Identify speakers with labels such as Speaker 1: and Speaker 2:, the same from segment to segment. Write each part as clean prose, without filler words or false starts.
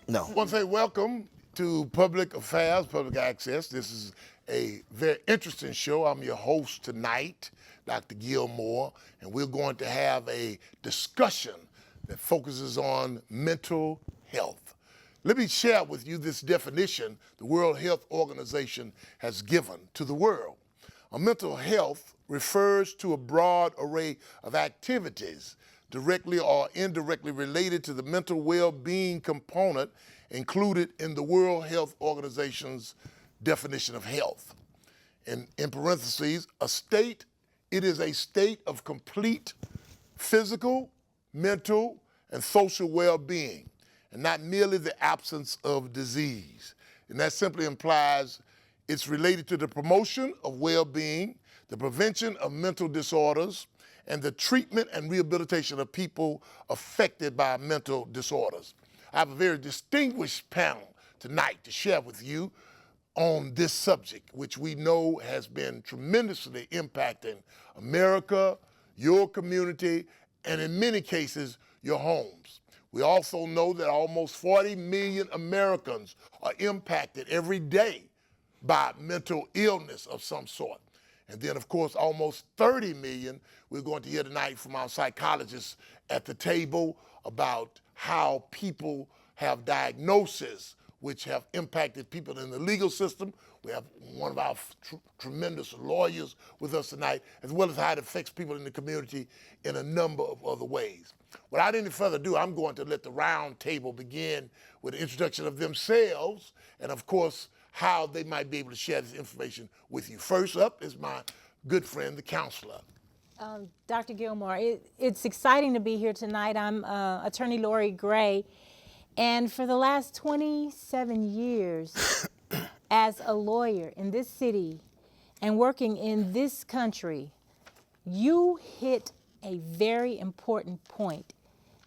Speaker 1: No. I want to say welcome to Public Affairs, Public Access. This is a very interesting show. I'm your host tonight, Dr. Gilmore, and we're going to have a discussion that focuses on mental health. Let me share with you this definition the World Health Organization has given to the world. Mental health refers to a broad array of activities directly or indirectly related to the mental well-being component included in the World Health Organization's definition of health. In parentheses, it is a state of complete physical, mental, and social well-being, and not merely the absence of disease. And that simply implies it's related to the promotion of well-being, the prevention of mental disorders, and the treatment and rehabilitation of people affected by mental disorders. I have a very distinguished panel tonight to share with you on this subject, which we know has been tremendously impacting America, your community, and in many cases, your homes. We also know that almost 40 million Americans are impacted every day by mental illness of some sort. And then, of course, almost 30 million, we're going to hear tonight from our psychologists at the table about how people have diagnoses which have impacted people in the legal system. We have one of our tremendous lawyers with us tonight, as well as how it affects people in the community in a number of other ways. Without any further ado, I'm going to let the round table begin with an introduction of themselves and, of course, how they might be able to share this information with you. First up is my good friend, the counselor.
Speaker 2: Dr. Gilmore, it's exciting to be here tonight. I'm Attorney Lori Gray, and for the last 27 years as a lawyer in this city and working in this country, you hit a very important point.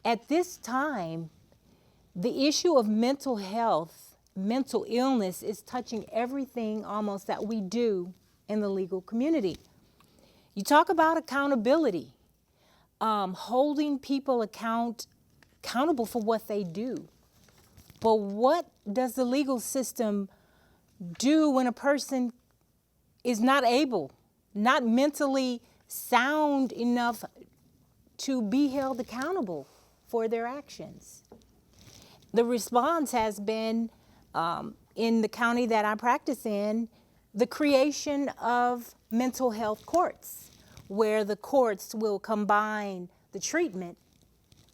Speaker 2: At this time, the issue of mental health, mental illness is touching everything almost that we do in the legal community. You talk about accountability, holding people accountable for what they do. But what does the legal system do when a person is not mentally sound enough to be held accountable for their actions? The response has been, in the county that I practice in, the creation of mental health courts, where the courts will combine the treatment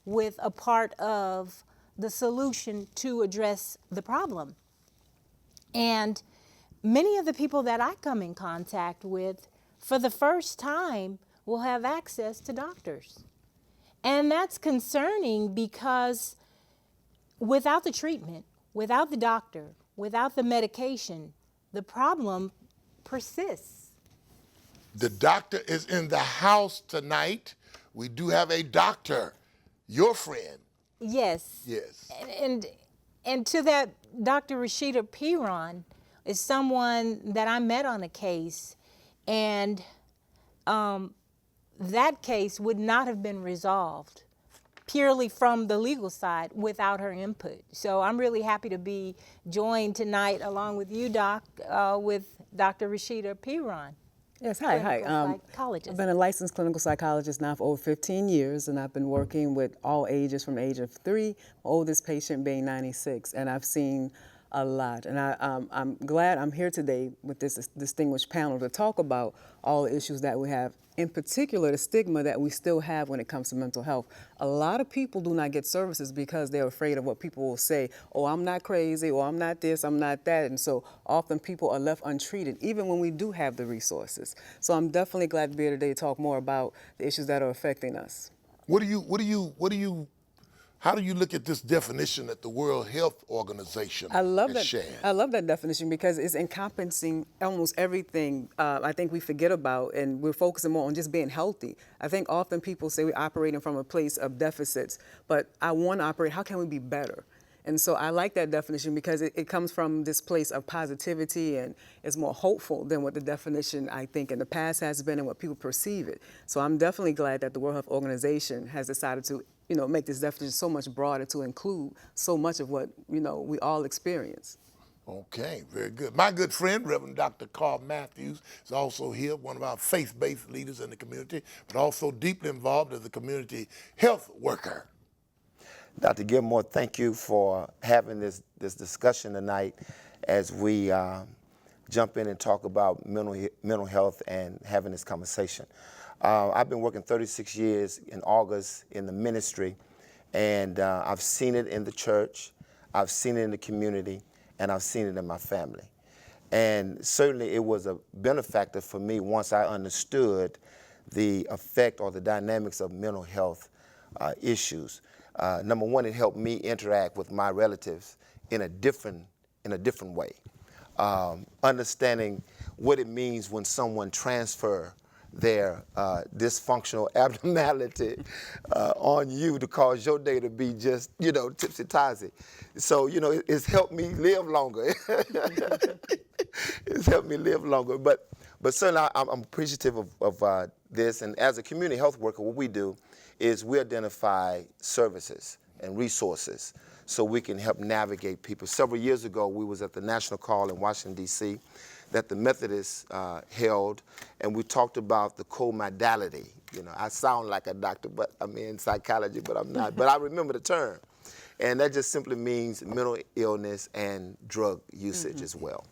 Speaker 2: with a part of the solution to address the problem. And many of the people that I come in contact with, for the first time, will have access to doctors. And that's concerning because without the treatment, without the doctor, without the medication, the problem persists.
Speaker 1: The doctor is in the house tonight. We do have a doctor, your friend.
Speaker 2: Yes.
Speaker 1: Yes.
Speaker 2: And to that, Dr. Rashida Piron is someone that I met on a case, and that case would not have been resolved purely from the legal side without her input. So I'm really happy to be joined tonight along with you, Doc, with Dr. Rashida Piron.
Speaker 3: Yes, hi.
Speaker 2: Psychologist.
Speaker 3: I've been a licensed clinical psychologist now for over 15 years, and I've been working with all ages from the age of 3, my oldest patient being 96, and I've seen a lot. And I'm glad I'm here today with this distinguished panel to talk about all the issues that we have, in particular the stigma that we still have when it comes to mental health. A lot of people do not get services because they're afraid of what people will say. Oh, I'm not crazy, or I'm not this, I'm not that. And so often people are left untreated, even when we do have the resources. So I'm definitely glad to be here today to talk more about the issues that are affecting us.
Speaker 1: What do you How do you look at this definition that the World Health Organization
Speaker 3: I love
Speaker 1: has
Speaker 3: that.
Speaker 1: shared?
Speaker 3: I love that definition because it's encompassing almost everything I think we forget about, and we're focusing more on just being healthy. I think often people say we're operating from a place of deficits, but I want to operate, how can we be better? And so I like that definition because it comes from this place of positivity and is more hopeful than what the definition, I think, in the past has been and what people perceive it. So I'm definitely glad that the World Health Organization has decided to, make this definition so much broader to include so much of what, we all experience.
Speaker 1: Okay, very good. My good friend, Reverend Dr. Carl Matthews, is also here, one of our faith-based leaders in the community, but also deeply involved as a community health worker.
Speaker 4: Dr. Gilmore, thank you for having this discussion tonight as we jump in and talk about mental health and having this conversation. I've been working 36 years in August in the ministry, and I've seen it in the church, I've seen it in the community, and I've seen it in my family. And certainly it was a benefactor for me once I understood the effect or the dynamics of mental health issues. Number one, it helped me interact with my relatives in a different way. Understanding what it means when someone transfer their dysfunctional abnormality on you to cause your day to be just, tipsy-totsy. So, it's helped me live longer. It's helped me live longer. But certainly I'm appreciative of this. And as a community health worker, what we do is we identify services and resources so we can help navigate people. Several years ago, we was at the National Call in Washington, D.C., that the Methodists held, and we talked about the co-modality. I sound like a doctor, but I'm in psychology, but I'm not. But I remember the term. And that just simply means mental illness and drug usage as well.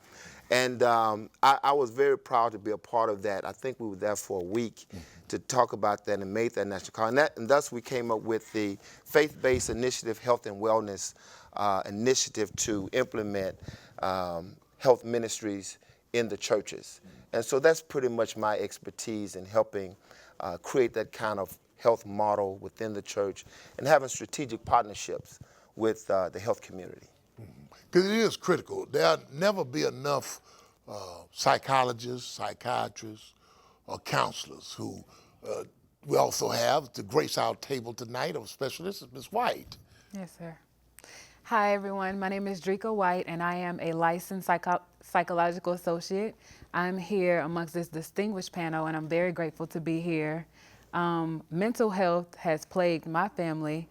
Speaker 4: And I was very proud to be a part of that. I think we were there for a week to talk about that and made that national call. And thus we came up with the faith-based initiative, health and wellness initiative to implement health ministries in the churches. And so that's pretty much my expertise in helping create that kind of health model within the church and having strategic partnerships with the health community.
Speaker 1: Because it is critical. There'll never be enough psychologists, psychiatrists, or counselors who we also have to grace our table tonight of specialists, Ms. White.
Speaker 5: Yes, sir. Hi, everyone. My name is Drika White, and I am a licensed psychological associate. I'm here amongst this distinguished panel, and I'm very grateful to be here. Mental health has plagued my family,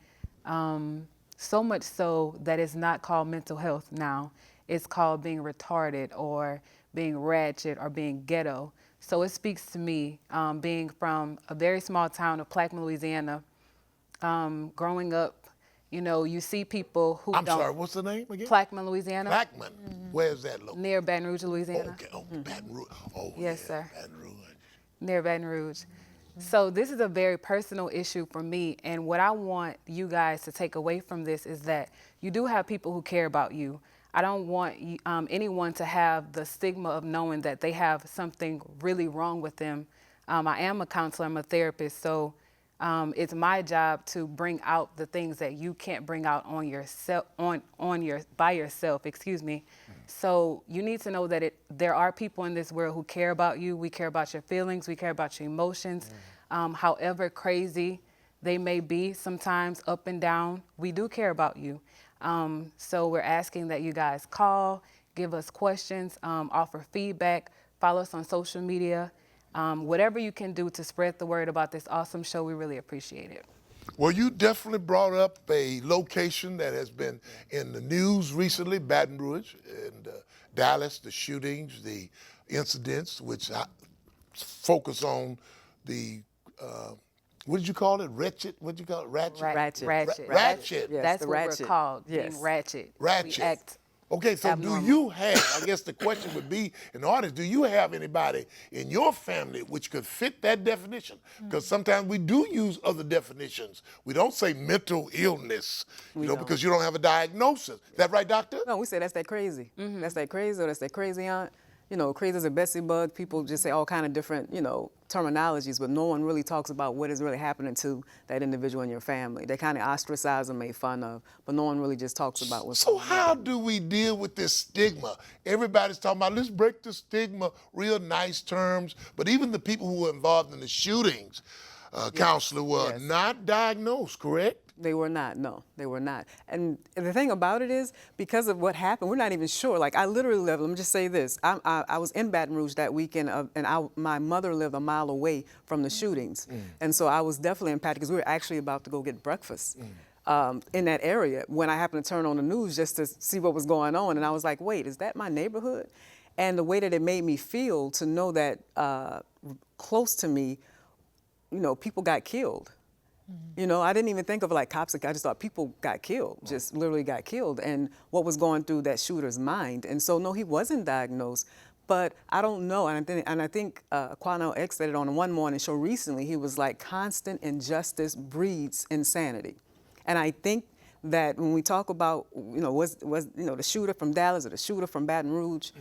Speaker 5: so much so that it's not called mental health now. It's called being retarded or being ratchet or being ghetto. So it speaks to me, being from a very small town of Plaquemine, Louisiana, growing up. You see people who
Speaker 1: I'm
Speaker 5: don't.
Speaker 1: sorry, what's the name again?
Speaker 5: Plaquemine, Louisiana.
Speaker 1: Plaquemine. Where's that located?
Speaker 5: Near Baton Rouge, Louisiana.
Speaker 1: Okay. Oh, Baton Rouge. Oh,
Speaker 5: Yes,
Speaker 1: yeah,
Speaker 5: sir.
Speaker 1: Baton Rouge.
Speaker 5: Near Baton Rouge. So this is a very personal issue for me, and what I want you guys to take away from this is that you do have people who care about you. I don't want anyone to have the stigma of knowing that they have something really wrong with them. I am a counselor, I'm a therapist, so it's my job to bring out the things that you can't bring out on yourself, by yourself, excuse me. So you need to know that there are people in this world who care about you. We care about your feelings. We care about your emotions. However crazy they may be, sometimes up and down, we do care about you. So we're asking that you guys call, give us questions, offer feedback, follow us on social media. Whatever you can do to spread the word about this awesome show, we really appreciate it.
Speaker 1: Well, you definitely brought up a location that has been in the news recently, Baton Rouge and Dallas, the shootings, the incidents, which focus on the, what did you call it? Wretched? What did you call it? Ratchet?
Speaker 5: Ratchet.
Speaker 1: Ratchet.
Speaker 3: Yes,
Speaker 5: That's
Speaker 3: the
Speaker 5: what
Speaker 3: ratchet.
Speaker 5: we're called,
Speaker 3: Yes.
Speaker 5: being ratchet.
Speaker 1: Ratchet.
Speaker 5: We act
Speaker 1: Okay, so
Speaker 5: abnormal.
Speaker 1: do you have, I guess the question would be, in the audience, do you have anybody in your family which could fit that definition? Because sometimes we do use other definitions. We don't say mental illness, because you don't have a diagnosis. Is that right, doctor?
Speaker 3: No, we say that's that crazy. That's that crazy, or that's that crazy aunt. crazy as a Betsy bug. People just say all kind of different, terminologies, but no one really talks about what is really happening to that individual in your family. They kind of ostracize and make fun of, but no one really just talks about what's
Speaker 1: So
Speaker 3: going on.
Speaker 1: how do we deal with this stigma? Everybody's talking about, let's break the stigma, real nice terms, but even the people who were involved in the shootings, Counselor, were not diagnosed, correct?
Speaker 3: They were not, no, they were not. And the thing about it is, because of what happened, we're not even sure. Like, I literally lived, let me just say this, I was in Baton Rouge that weekend, and my mother lived a mile away from the shootings. And so I was definitely impacted, because we were actually about to go get breakfast in that area when I happened to turn on the news just to see what was going on. And I was like, wait, is that my neighborhood? And the way that it made me feel to know that close to me, people got killed. I didn't even think of like cops. I just thought people got killed, just literally got killed, and what was going through that shooter's mind. And so, no, he wasn't diagnosed, but I don't know. And I think Quanell X said it on one morning show recently. He was like, constant injustice breeds insanity. And I think that when we talk about, was the shooter from Dallas or the shooter from Baton Rouge,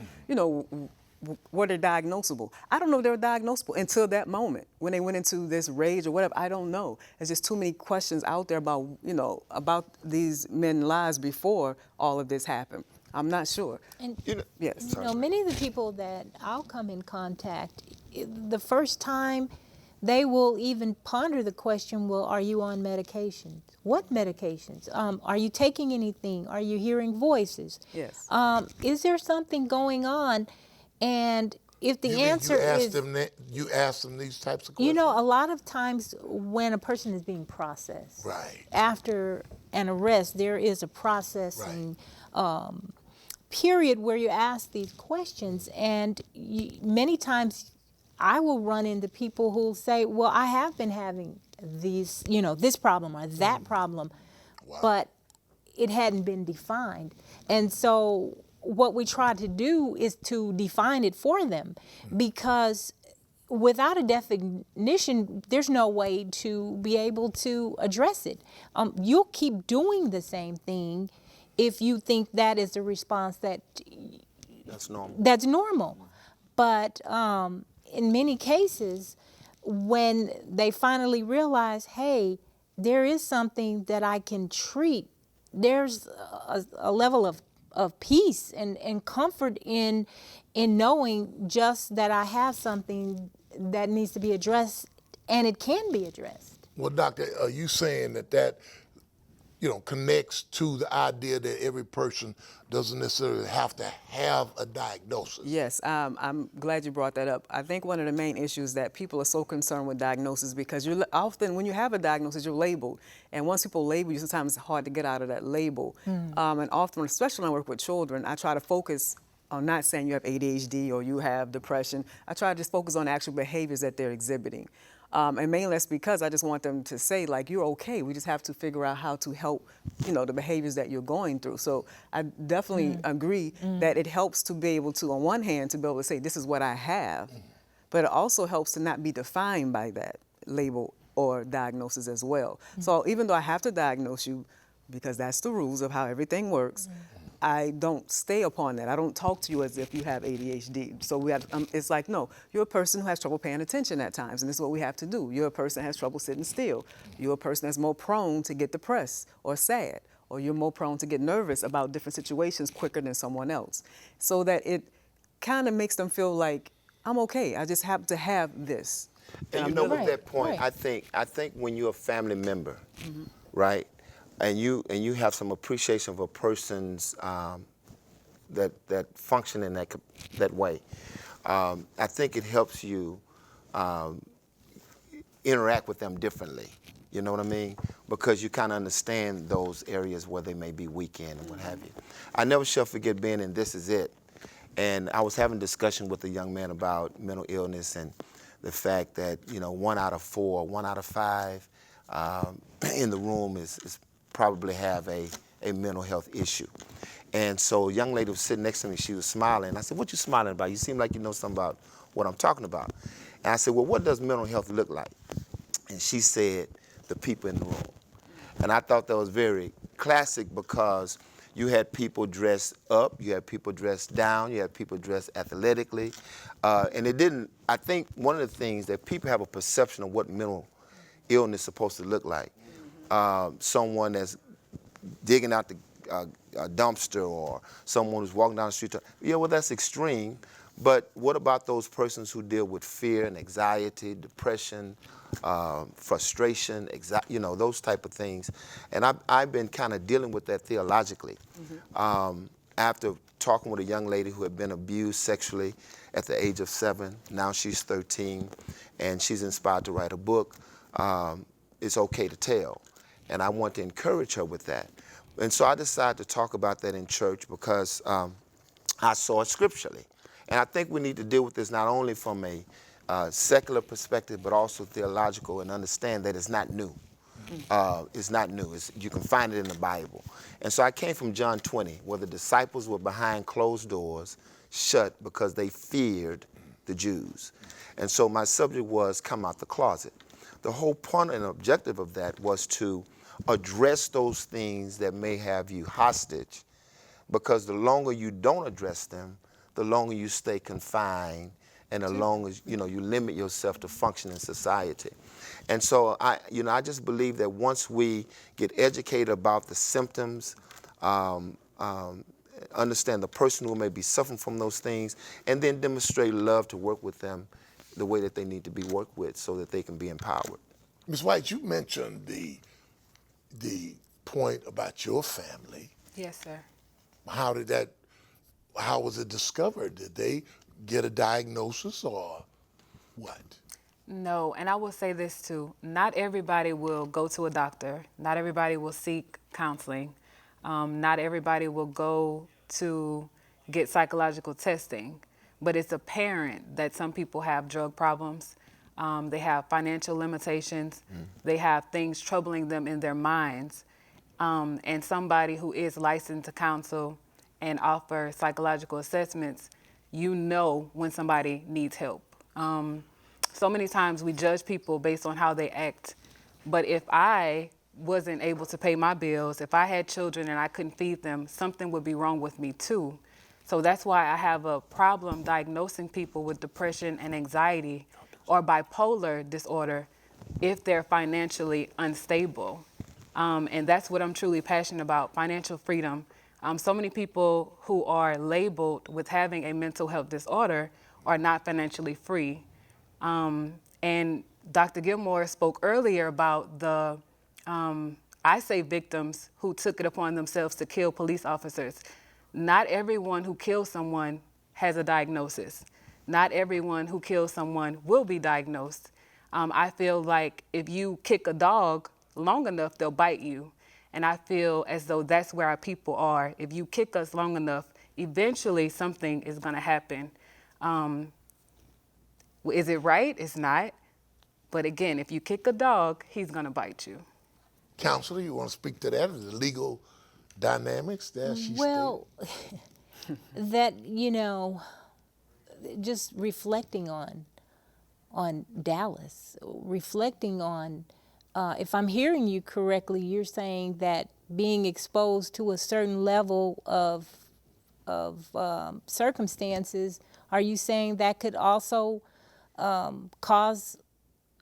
Speaker 3: were they diagnosable? I don't know if they were diagnosable until that moment when they went into this rage or whatever. I don't know. There's just too many questions out there about, about these men's lives before all of this happened. I'm not sure.
Speaker 2: And
Speaker 3: yes.
Speaker 2: Many of the people that I'll come in contact, the first time they will even ponder the question, well, are you on medications? What medications? Are you taking anything? Are you hearing voices?
Speaker 3: Yes.
Speaker 2: Is there something going on? And if the answer is...
Speaker 1: You ask them these types of questions?
Speaker 2: A lot of times when a person is being processed,
Speaker 1: right,
Speaker 2: after an arrest, there is a processing period where you ask these questions. And many times I will run into people who say, well, I have been having these, this problem or that problem, but it hadn't been defined. And so what we try to do is to define it for them, because without a definition, there's no way to be able to address it. You'll keep doing the same thing if you think that is a response
Speaker 4: that's normal.
Speaker 2: That's normal. But in many cases, when they finally realize, hey, there is something that I can treat, there's a level of peace and comfort in knowing just that I have something that needs to be addressed, and it can be addressed.
Speaker 1: Well, Doctor, are you saying that connects to the idea that every person doesn't necessarily have to have a diagnosis?
Speaker 3: Yes, I'm glad you brought that up. I think one of the main issues that people are so concerned with diagnosis, because often when you have a diagnosis, you're labeled. And once people label you, sometimes it's hard to get out of that label. And often, especially when I work with children, I try to focus on not saying you have ADHD or you have depression. I try to just focus on the actual behaviors that they're exhibiting. And mainly that's because I just want them to say, like, you're okay. We just have to figure out how to help, the behaviors that you're going through. So I definitely agree that it helps to be able to, on one hand, to be able to say, this is what I have. But it also helps to not be defined by that label or diagnosis as well. So even though I have to diagnose you, because that's the rules of how everything works, I don't stay upon that. I don't talk to you as if you have ADHD. So we have, it's like, no, you're a person who has trouble paying attention at times, and this is what we have to do. You're a person that has trouble sitting still. You're a person that's more prone to get depressed or sad, or you're more prone to get nervous about different situations quicker than someone else. So that it kind of makes them feel like, I'm okay, I just happen to have this.
Speaker 4: And with that point, I think when you're a family member, right, and you have some appreciation of a person's that function in that way, I think it helps you interact with them differently. You know what I mean? Because you kind of understand those areas where they may be weak in and what have you. I never shall forget being in This Is It, and I was having a discussion with a young man about mental illness and the fact that 1 out of 4, 1 out of 5 in the room is probably have a mental health issue. And so a young lady was sitting next to me, she was smiling. I said, what you smiling about? You seem like you know something about what I'm talking about. And I said, well, what does mental health look like? And she said, the people in the room. And I thought that was very classic, because You had people dressed up, you had people dressed down, you had people dressed athletically. And it didn't, I think one of the things that people have a perception of what mental illness is supposed to look like. Someone that's digging out the a dumpster, or someone who's walking down the street. Yeah, well, that's extreme. But what about those persons who deal with fear and anxiety, depression, frustration, those type of things? And I've been kind of dealing with that theologically. After talking with a young lady who had been abused sexually at the age of 7, now she's 13, and she's inspired to write a book, It's Okay to Tell. And I want to encourage her with that. And so I decided to talk about that in church because I saw it scripturally. And I think we need to deal with this not only from a secular perspective, but also theological, and understand that it's not new. It's not new. You can find it in the Bible. And so I came from John 20, where the disciples were behind closed doors, shut because they feared the Jews. And so my subject was come out the closet. The whole point and objective of that was to address those things that may have you hostage, because the longer you don't address them, the longer you stay confined, and the longer you limit yourself to function in society. And so I just believe that once we get educated about the symptoms, understand the person who may be suffering from those things, and then demonstrate love to work with them the way that they need to be worked with so that they can be empowered.
Speaker 1: Ms. White, you mentioned the point about your family.
Speaker 5: Yes, sir.
Speaker 1: How was it discovered? Did they get a diagnosis or what?
Speaker 5: No, and I will say this too. Not everybody will go to a doctor. Not everybody will seek counseling. Not everybody will go to get psychological testing. But it's apparent that some people have drug problems. They have financial limitations. They have things troubling them in their minds. And somebody who is licensed to counsel and offer psychological assessments, you know when somebody needs help. So many times we judge people based on how they act. But if I wasn't able to pay my bills, if I had children and I couldn't feed them, something would be wrong with me too. So that's why I have a problem diagnosing people with depression and anxiety or bipolar disorder if they're financially unstable. And that's what I'm truly passionate about, financial freedom. So many people who are labeled with having a mental health disorder are not financially free. And Dr. Gilmore spoke earlier about the, I say victims who took it upon themselves to kill police officers. Not everyone who kills someone has a diagnosis. Not everyone who kills someone will be diagnosed. I feel like if you kick a dog long enough, they'll bite you. And I feel as though that's where our people are. If you kick us long enough, eventually something is going to happen. Is it right? It's not. But again, if you kick a dog, he's going to bite you.
Speaker 1: Counselor, you want to speak to that, the legal dynamics there?
Speaker 2: Well, that, just reflecting on Dallas, reflecting on, if I'm hearing you correctly, you're saying that being exposed to a certain level of circumstances, are you saying that could also cause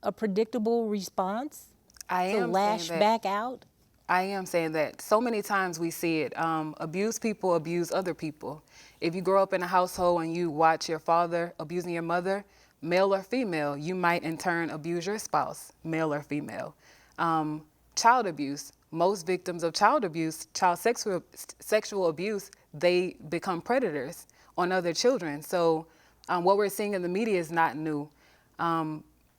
Speaker 2: a predictable response?
Speaker 5: I am
Speaker 2: to lash
Speaker 5: saying that,
Speaker 2: back out?
Speaker 5: I am saying that. So many times we see it. Abused people abuse other people. If you grow up in a household and you watch your father abusing your mother, male or female, you might in turn abuse your spouse, male or female. Child abuse. Most victims of child abuse, child sexual abuse, they become predators on other children. So what we're seeing in the media is not new.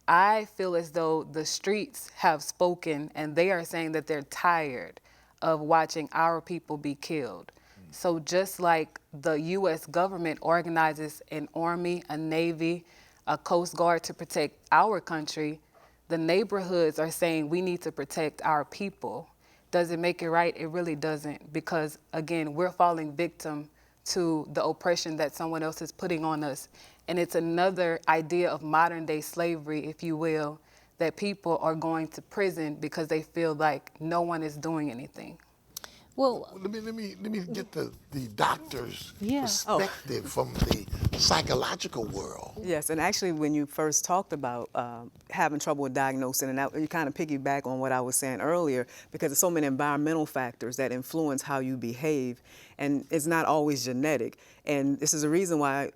Speaker 5: I feel as though the streets have spoken and they are saying that they're tired of watching our people be killed. So just like the U.S. government organizes an army, a navy, a coast guard to protect our country, the neighborhoods are saying we need to protect our people. Does it make it right? It really doesn't, because again, we're falling victim to the oppression that someone else is putting on us. And it's another idea of modern day slavery, if you will, that people are going to prison because they feel like no one is doing anything.
Speaker 2: Well,
Speaker 1: Let me get the doctor's
Speaker 2: yeah.
Speaker 1: perspective from the psychological world.
Speaker 3: Yes, and actually when you first talked about having trouble with diagnosing, and that, you kind of piggyback on what I was saying earlier, because there's so many environmental factors that influence how you behave, and it's not always genetic. And this is the reason why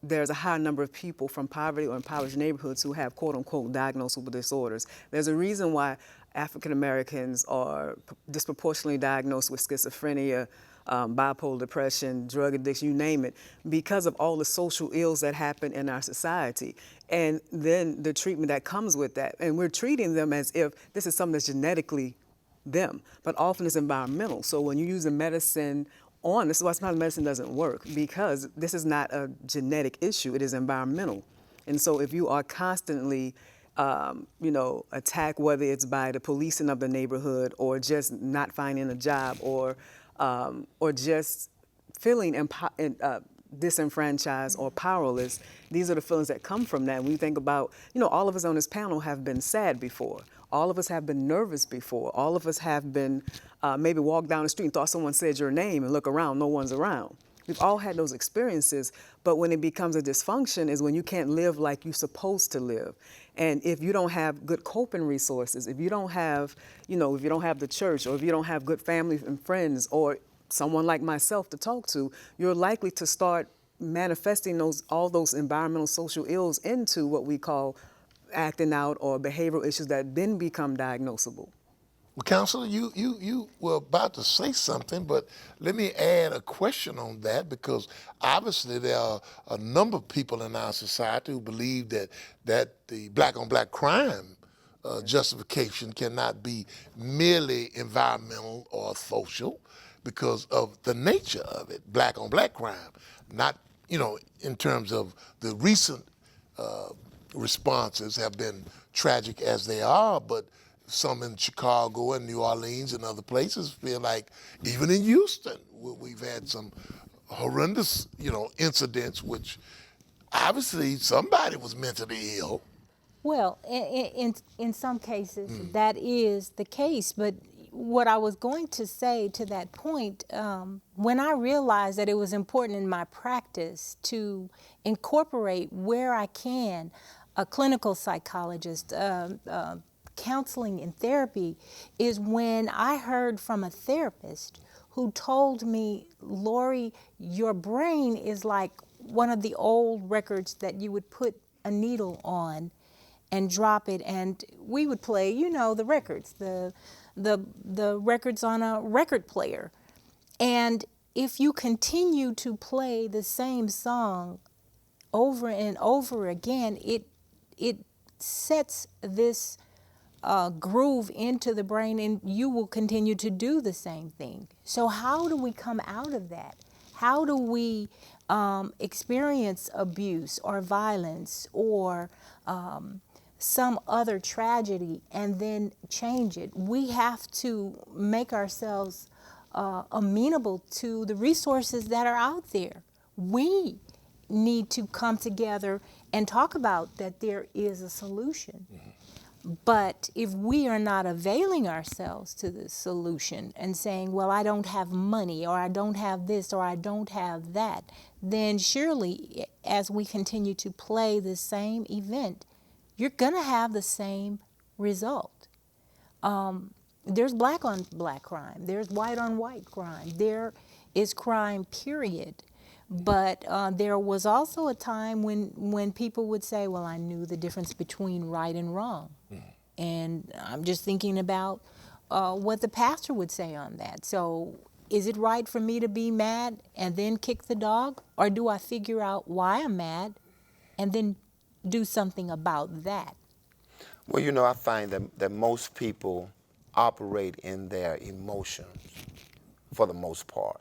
Speaker 3: there's a high number of people from poverty or impoverished neighborhoods who have quote-unquote diagnosable disorders. There's a reason why African Americans are disproportionately diagnosed with schizophrenia, bipolar depression, drug addiction, you name it, because of all the social ills that happen in our society. And then the treatment that comes with that. And we're treating them as if this is something that's genetically them, but often it's environmental. So when you use a medicine on, this is why sometimes medicine doesn't work, because this is not a genetic issue, it is environmental. And so if you are constantly attacked, whether it's by the policing of the neighborhood or just not finding a job or just feeling disenfranchised or powerless, these are the feelings that come from that. When you think about, all of us on this panel have been sad before. All of us have been nervous before. All of us have been maybe walked down the street and thought someone said your name and look around, no one's around. We've all had those experiences, but when it becomes a dysfunction is when you can't live like you're supposed to live. And if you don't have good coping resources, if you don't have, if you don't have the church, or if you don't have good family and friends, or someone like myself to talk to, you're likely to start manifesting all those environmental social ills into what we call acting out or behavioral issues that then become diagnosable.
Speaker 1: Well, Counselor, you were about to say something, but let me add a question on that, because obviously there are a number of people in our society who believe that the black-on-black crime justification cannot be merely environmental or social because of the nature of it, black-on-black crime, not, in terms of the recent responses have been tragic as they are, but some in Chicago and New Orleans and other places feel like, even in Houston, we've had some horrendous, incidents, which obviously somebody was mentally ill.
Speaker 2: Well, in some cases, that is the case. But what I was going to say to that point, when I realized that it was important in my practice to incorporate where I can a clinical psychologist, counseling and therapy, is when I heard from a therapist who told me, Lori, your brain is like one of the old records that you would put a needle on and drop it, and we would play, the records, the records on a record player. And if you continue to play the same song over and over again, it sets this groove into the brain, and you will continue to do the same thing. So how do we come out of that? How do we experience abuse or violence or some other tragedy and then change it? We have to make ourselves amenable to the resources that are out there. We need to come together and talk about that there is a solution. But if we are not availing ourselves to the solution and saying, well, I don't have money, or I don't have this, or I don't have that, then surely as we continue to play the same event, you're going to have the same result. There's black on black crime. There's white on white crime. There is crime, period. But there was also a time when people would say, well, I knew the difference between right and wrong. And I'm just thinking about what the pastor would say on that. So is it right for me to be mad and then kick the dog? Or do I figure out why I'm mad and then do something about that?
Speaker 4: Well, I find that most people operate in their emotions for the most part.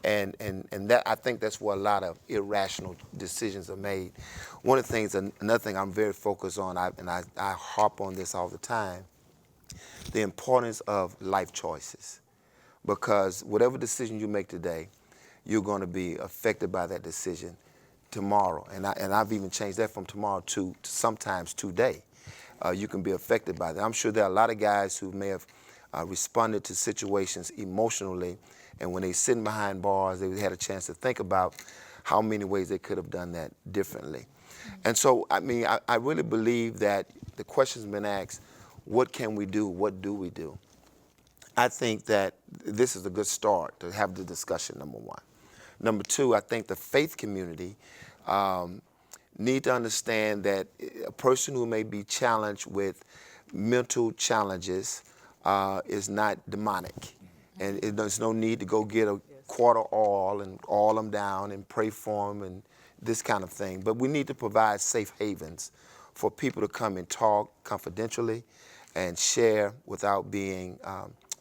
Speaker 4: And that, I think that's where a lot of irrational decisions are made. One of the things, another thing I'm very focused on, I harp on this all the time, the importance of life choices. Because whatever decision you make today, you're going to be affected by that decision tomorrow. And I've even changed that from tomorrow to sometimes today. You can be affected by that. I'm sure there are a lot of guys who may have responded to situations emotionally, and when they sitting behind bars, they had a chance to think about how many ways they could have done that differently. And so, I mean, I really believe that the question's been asked, what can we do? What do we do? I think that this is a good start to have the discussion, number one. Number two, I think the faith community need to understand that a person who may be challenged with mental challenges is not demonic. And there's no need to go get a quarter oil and oil them down and pray for them and this kind of thing. But we need to provide safe havens for people to come and talk confidentially and share without being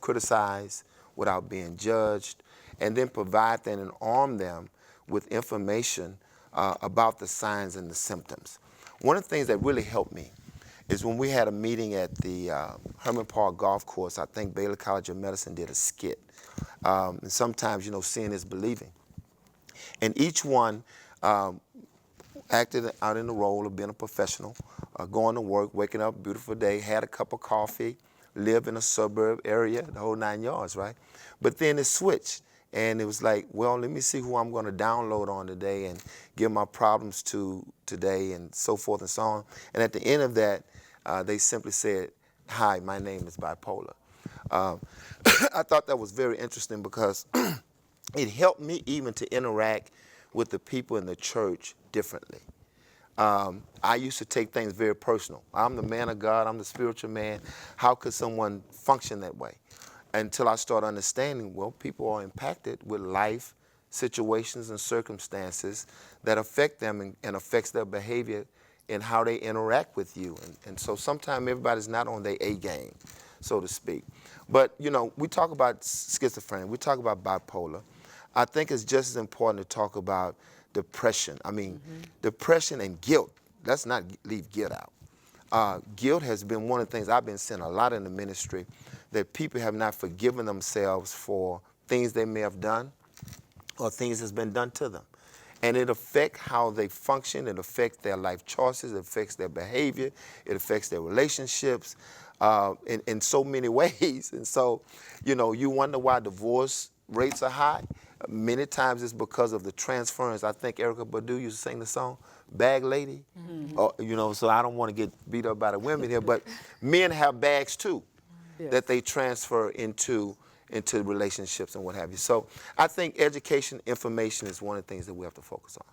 Speaker 4: criticized, without being judged, and then provide them and arm them with information about the signs and the symptoms. One of the things that really helped me is when we had a meeting at the Herman Park Golf Course. I think Baylor College of Medicine did a skit. And sometimes, you know, seeing is believing. And each one acted out in the role of being a professional, going to work, waking up, beautiful day, had a cup of coffee, live in a suburb area, the whole 9 yards, right? But then it switched. And it was like, well, let me see who I'm going to download on today and give my problems to today and so forth and so on. And at the end of that, they simply said, hi, my name is bipolar. I thought that was very interesting because it helped me even to interact with the people in the church differently. I used to take things very personal. I'm the man of God. I'm the spiritual man. How could someone function that way? Until I started understanding, well, people are impacted with life situations and circumstances that affect them and affects their behavior and how they interact with you. And so sometimes everybody's not on their A game, so to speak. But, you know, we talk about schizophrenia, we talk about bipolar. I think it's just as important to talk about depression. I mean, depression and guilt. Let's not leave guilt out. Guilt has been one of the things I've been seeing a lot in the ministry, that people have not forgiven themselves for things they may have done or things that's been done to them. And it affects how they function, it affects their life choices, it affects their behavior, it affects their relationships in so many ways. And so, you know, you wonder why divorce rates are high. Many times it's because of the transference. I think Erykah Badu used to sing the song, Bag Lady. You know, so I don't want to get beat up by the women here, but men have bags too. Yes. That they transfer into relationships and what have you. So I think education, information is one of the things that we have to focus on.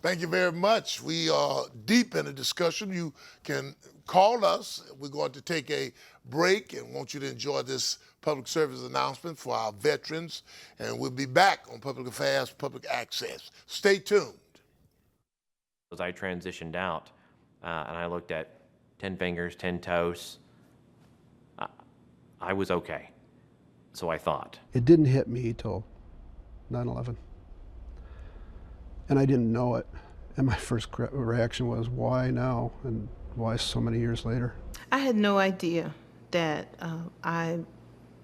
Speaker 1: Thank you very much. We are deep in the discussion. You can call us. We're going to take a break and want you to enjoy this public service announcement for our veterans. And we'll be back on Public Affairs, Public Access. Stay tuned.
Speaker 6: As I transitioned out and I looked at 10 fingers, 10 toes, I was okay, so I thought.
Speaker 7: It didn't hit me till 9/11, and I didn't know it. And my first reaction was, why now, and why so many years later?
Speaker 8: I had no idea that I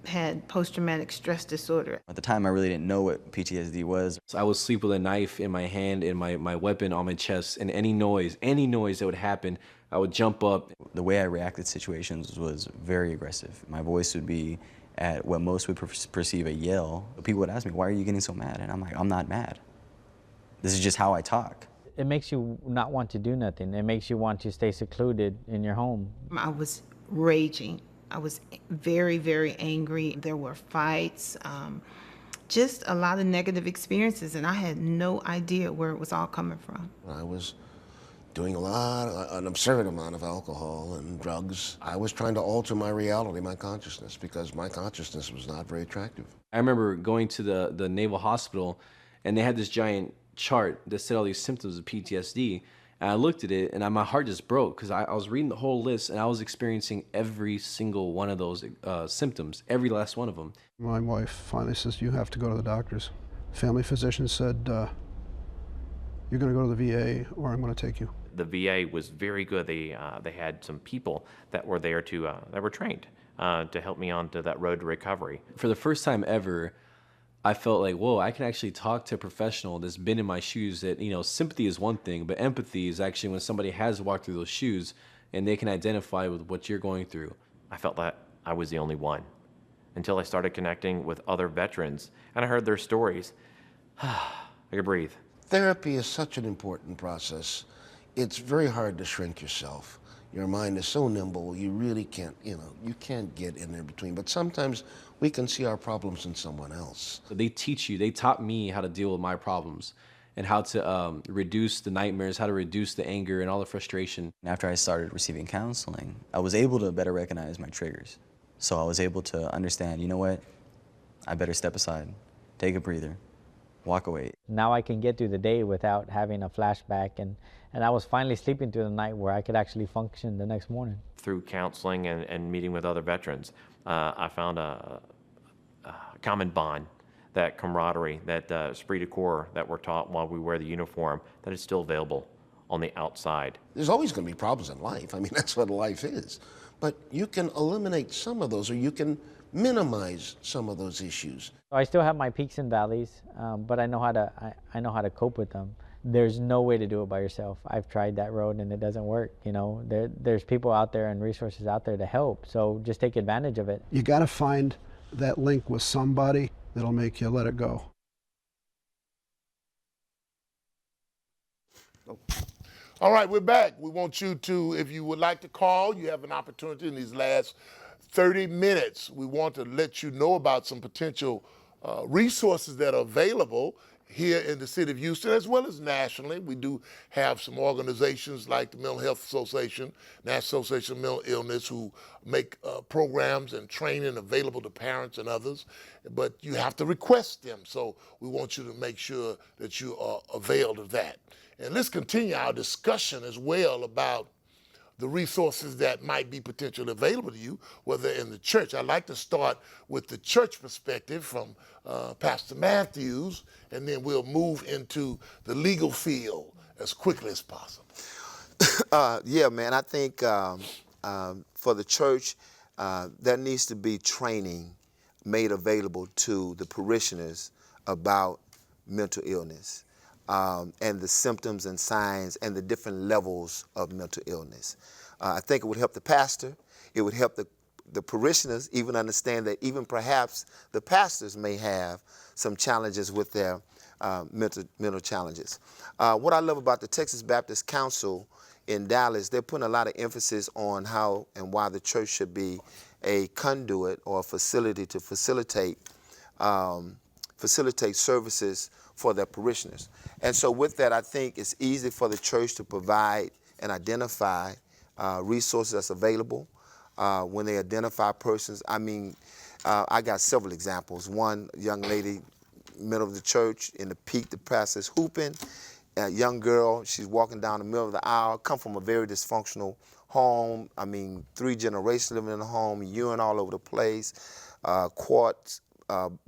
Speaker 8: had post-traumatic stress disorder.
Speaker 9: At the time, I really didn't know what PTSD was.
Speaker 10: So I would sleep with a knife in my hand and my weapon on my chest, and any noise that would happen, I would jump up.
Speaker 9: The way I reacted to situations was very aggressive. My voice would be at what most would perceive a yell. People would ask me, why are you getting so mad? And I'm like, I'm not mad. This is just how I talk.
Speaker 11: It makes you not want to do nothing. It makes you want to stay secluded in your home.
Speaker 8: I was raging. I was very, very angry. There were fights, just a lot of negative experiences, and I had no idea where it was all coming from.
Speaker 12: I was doing an absurd amount of alcohol and drugs. I was trying to alter my reality, my consciousness, because my consciousness was not very attractive.
Speaker 10: I remember going to the Naval Hospital, and they had this giant chart that said all these symptoms of PTSD. And I looked at it, and my heart just broke because I was reading the whole list, and I was experiencing every single one of those symptoms, every last one of them.
Speaker 7: My wife finally says, you have to go to the doctors. Family physician said, you're going to go to the VA, or I'm going to take you.
Speaker 6: The VA was very good. They had some people that were there that were trained to help me onto that road to recovery.
Speaker 10: For the first time ever, I felt like, whoa, I can actually talk to a professional that's been in my shoes. That, you know, sympathy is one thing, but empathy is actually when somebody has walked through those shoes and they can identify with what you're going through.
Speaker 6: I felt that I was the only one until I started connecting with other veterans and I heard their stories. I could breathe.
Speaker 12: Therapy is such an important process. It's very hard to shrink yourself. Your mind is so nimble, you really can't, you can't get in there between. But sometimes we can see our problems in someone else.
Speaker 10: They taught me how to deal with my problems and how to reduce the nightmares, how to reduce the anger and all the frustration.
Speaker 9: After I started receiving counseling, I was able to better recognize my triggers. So I was able to understand, you know what, I better step aside, take a breather, walk away.
Speaker 11: Now I can get through the day without having a flashback, and I was finally sleeping through the night where I could actually function the next morning.
Speaker 6: Through counseling and meeting with other veterans, I found a common bond, that camaraderie, that esprit de corps that we're taught while we wear the uniform, that is still available on the outside.
Speaker 12: There's always going to be problems in life. I mean, that's what life is. But you can eliminate some of those, or you can minimize some of those issues.
Speaker 11: I still have my peaks and valleys, but I know how to cope with them. There's no way to do it by yourself. I've tried that road and it doesn't work. There's people out there and resources out there to help. So just take advantage of it.
Speaker 7: You got to find that link with somebody that'll make you let it go.
Speaker 1: All right, we're back. We want you to, if you would like to call, you have an opportunity in these last 30 minutes. We want to let you know about some potential resources that are available here in the city of Houston, as well as nationally. We do have some organizations like the Mental Health Association, National Association of Mental Illness, who make programs and training available to parents and others, but you have to request them. So we want you to make sure that you are availed of that. And let's continue our discussion as well about the resources that might be potentially available to you, whether in the church. I'd like to start with the church perspective from Pastor Matthews, and then we'll move into the legal field as quickly as possible.
Speaker 4: Yeah, man, I think for the church, there needs to be training made available to the parishioners about mental illness. And the symptoms and signs and the different levels of mental illness. I think it would help the pastor. It would help the parishioners even understand that even perhaps the pastors may have some challenges with their mental challenges. What I love about the Texas Baptist Council in Dallas, they're putting a lot of emphasis on how and why the church should be a conduit or a facility to facilitate services for their parishioners. And so with that, I think it's easy for the church to provide and identify resources that's available when they identify persons. I mean, I got several examples. One young lady, middle of the church, in the peak, the pastor's hooping. A young girl, she's walking down the middle of the aisle, come from a very dysfunctional home. I mean, 3 generations living in the home, urine all over the place, quartz,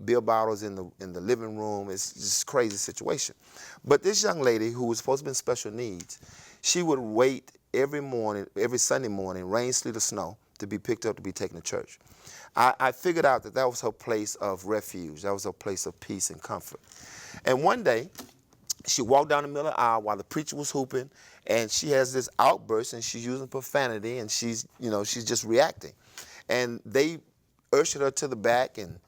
Speaker 4: beer bottles in the living room. It's just a crazy situation. But this young lady, who was supposed to be in special needs, she would wait every morning, every Sunday morning, rain, sleet, or snow, to be picked up to be taken to church. I figured out that was her place of refuge. That was her place of peace and comfort. And one day, she walked down the middle of the aisle while the preacher was hooping, and she has this outburst, and she's using profanity, and she's just reacting. And they ushered her to the back, and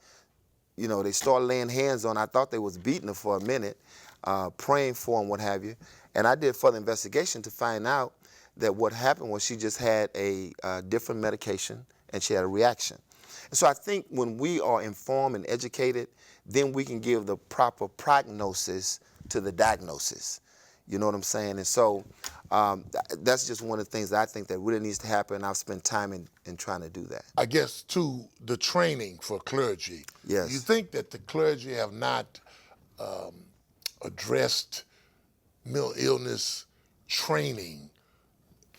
Speaker 4: they started laying hands on her. I thought they was beating her for a minute, praying for her and what have you. And I did further investigation to find out that what happened was she just had a different medication and she had a reaction. And so I think when we are informed and educated, then we can give the proper prognosis to the diagnosis. You know what I'm saying? And so that's just one of the things that I think that really needs to happen. I've spent time in trying to do that.
Speaker 1: I guess, too, the training for clergy.
Speaker 4: Yes.
Speaker 1: You think that the clergy have not addressed mental illness training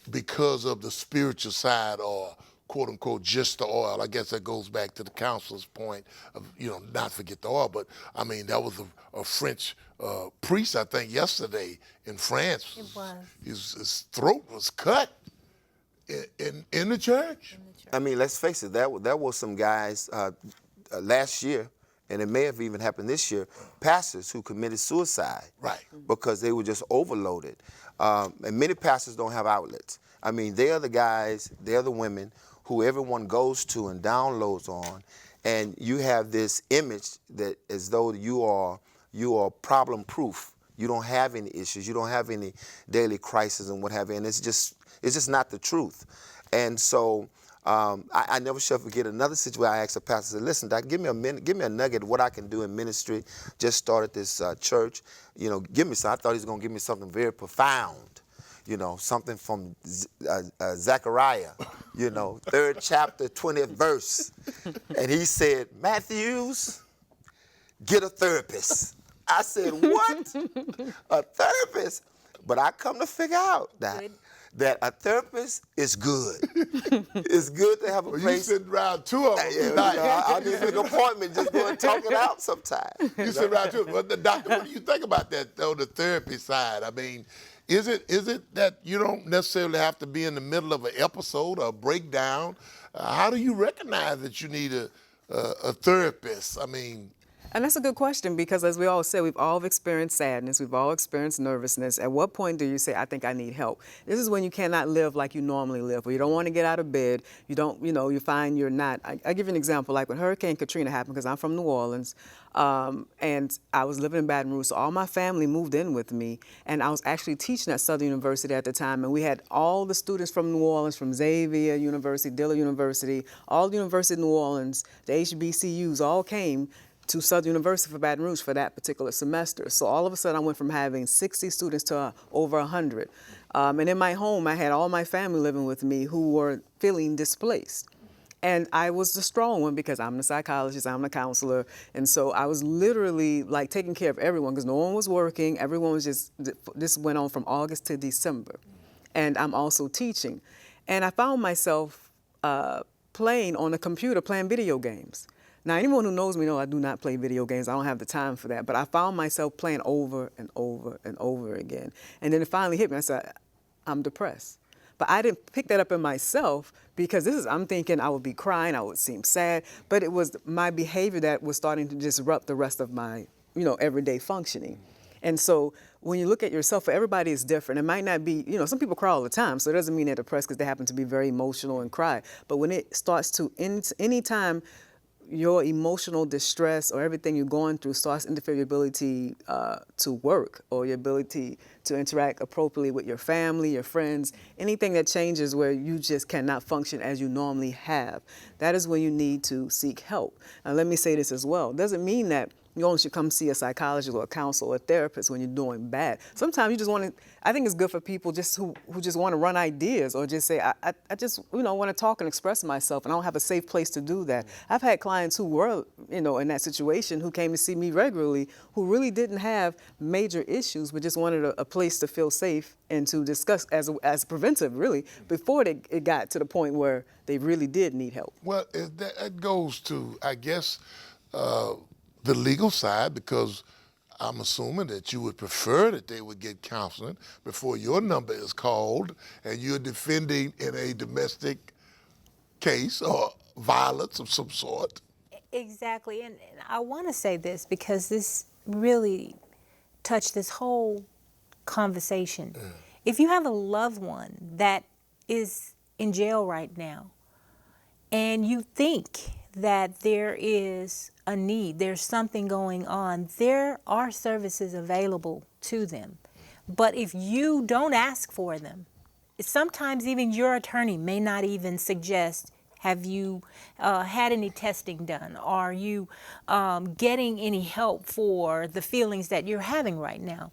Speaker 1: because of the spiritual side, or quote unquote just the oil? I guess that goes back to the counselor's point of, not forget the oil. But I mean, that was a French priest, I think, yesterday in France.
Speaker 2: It was.
Speaker 1: His throat was cut in the church.
Speaker 4: I mean, let's face it, there was some guys last year, and it may have even happened this year, pastors who committed suicide.
Speaker 1: Right.
Speaker 4: Because they were just overloaded. And many pastors don't have outlets. I mean, they are the guys, they are the women who everyone goes to and downloads on, and you have this image that as though you are problem proof. You don't have any issues. You don't have any daily crises and what have you. And it's just not the truth. And so I never shall forget another situation. I asked a pastor, I said, listen, Doc, give me a nugget of what I can do in ministry. Just started this church. You know, give me some. I thought he was going to give me something very profound. You know, something from Zechariah, you know, 3rd chapter, 20th verse. And he said, Matthews, get a therapist. I said, what? A therapist? But I come to figure out that a therapist is good. It's good to have a place.
Speaker 1: You sit around two of them.
Speaker 4: Yeah, I need to make an appointment, just go and talk it out sometime.
Speaker 1: You sit around two. Well, the doctor, what do you think about that on the therapy side? I mean, is it that you don't necessarily have to be in the middle of an episode or a breakdown? How do you recognize that you need a therapist? I mean.
Speaker 3: And that's a good question, because as we all said, we've all experienced sadness, we've all experienced nervousness. At what point do you say, I think I need help? This is when you cannot live like you normally live, where you don't want to get out of bed, you don't, you find you're not. I give you an example, like when Hurricane Katrina happened, because I'm from New Orleans, and I was living in Baton Rouge, so all my family moved in with me, and I was actually teaching at Southern University at the time, and we had all the students from New Orleans, from Xavier University, Dillard University, all the University of New Orleans, the HBCUs all came to Southern University for Baton Rouge for that particular semester. So all of a sudden I went from having 60 students to over 100. And in my home, I had all my family living with me who were feeling displaced. And I was the strong one because I'm the psychologist, I'm the counselor. And so I was literally like taking care of everyone because no one was working. Everyone was this went on from August to December. And I'm also teaching. And I found myself playing on the computer, playing video games. Now, anyone who knows me knows I do not play video games. I don't have the time for that. But I found myself playing over and over and over again. And then it finally hit me. I said, I'm depressed. But I didn't pick that up in myself because I'm thinking I would be crying, I would seem sad. But it was my behavior that was starting to disrupt the rest of my, everyday functioning. And so when you look at yourself, for everybody is different. It might not be, some people cry all the time, so it doesn't mean they're depressed because they happen to be very emotional and cry. But when it starts to, anytime your emotional distress or everything you're going through starts to interfere with your ability to work or your ability to interact appropriately with your family, your friends, anything that changes where you just cannot function as you normally have, that is when you need to seek help. And let me say this as well. It doesn't mean that you only should come see a psychologist or a counselor or a therapist when you're doing bad. Sometimes you just want to, I think it's good for people just who just want to run ideas or just say, I just, want to talk and express myself and I don't have a safe place to do that. I've had clients who were, in that situation who came to see me regularly who really didn't have major issues but just wanted a place to feel safe and to discuss as preventive, really, before it got to the point where they really did need help.
Speaker 1: Well, that goes to, I guess, the legal side, because I'm assuming that you would prefer that they would get counseling before your number is called and you're defending in a domestic case or violence of some sort.
Speaker 2: Exactly, and I want to say this because this really touched this whole conversation. If you have a loved one that is in jail right now and you think that there is a need, there's something going on, there are services available to them. But if you don't ask for them, sometimes even your attorney may not even suggest, have you had any testing done? Are you getting any help for the feelings that you're having right now?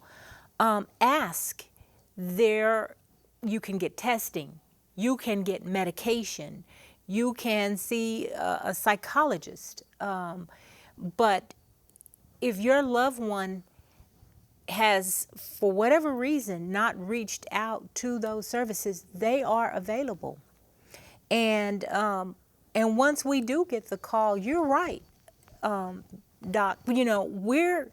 Speaker 2: Ask. You can get testing. You can get medication. You can see a psychologist. But if your loved one has, for whatever reason, not reached out to those services, they are available. And once we do get the call, you're right, Doc. We're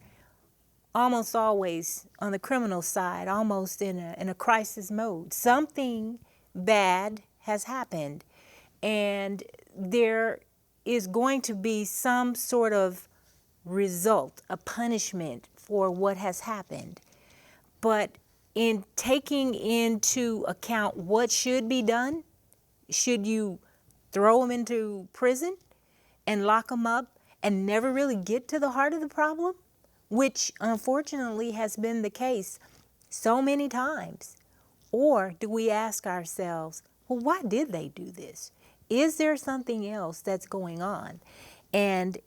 Speaker 2: almost always on the criminal side, almost in a crisis mode. Something bad has happened, and there is going to be some sort of result, a punishment for what has happened. But in taking into account what should be done, should you throw them into prison? and lock them up and never really get to the heart of the problem, which unfortunately has been the case so many times? Or do we ask ourselves, well, why did they do this? Is there something else that's going on? And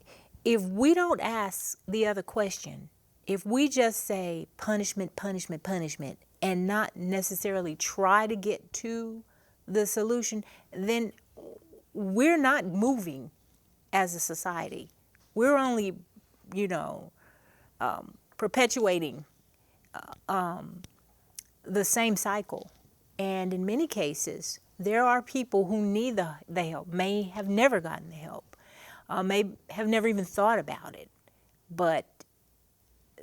Speaker 2: if we don't ask the other question, if we just say punishment, punishment, punishment, and not necessarily try to get to the solution, then we're not moving as a society. We're only, perpetuating the same cycle. And in many cases, there are people who need the help, may have never gotten the help, may have never even thought about it. But